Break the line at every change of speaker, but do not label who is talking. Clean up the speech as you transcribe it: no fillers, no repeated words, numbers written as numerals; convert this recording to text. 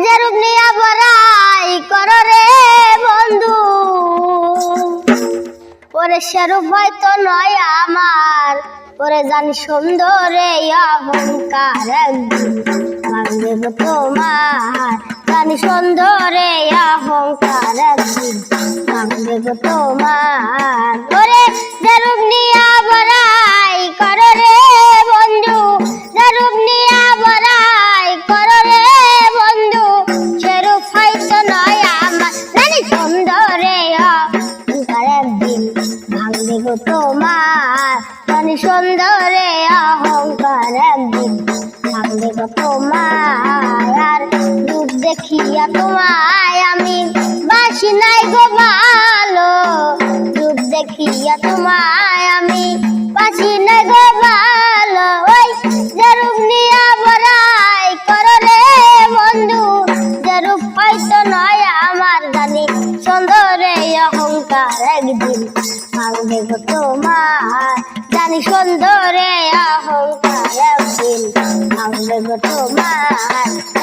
যেরূপ নিয়া বড়াই করো রে বন্ধু, ওরে সেরূপ হয়তো নয় আমার। ওরে জানি সুন্দরে অহংকার একদিন ভাঙবে গো তোমার, জানি সুন্দরে অহংকার একদিন ভাঙবে গো তোমার। ওরে যেরূপ নিয়া বড়াই করো রে বন্ধু, যেরূপ নিয়া বড়াই করো রে বন্ধু, সেরূপ হয়তো নয় আমার। জানি সুন্দরে অহংকার একদিন ভাঙবে গো তোমার, জানি সুন্দরে অহংকার একদিন ভাঙবে গো তোমার। আর রূপ দেখিয়া তোমায় আমি বাসি নাই গো ভালো, রূপ দেখিয়া তোমায় আমি বাসি নাই গো ভালো। ওই যেরূপ নিয়া বড়াই করো রে বন্ধু, যেরূপ হয়তো নয় আমার। জানি সুন্দরে অহংকার একদিন ভাঙবে গো তোমার, জানি সুন্দরে অহংকার একদিন ভাঙবে গো তোমার।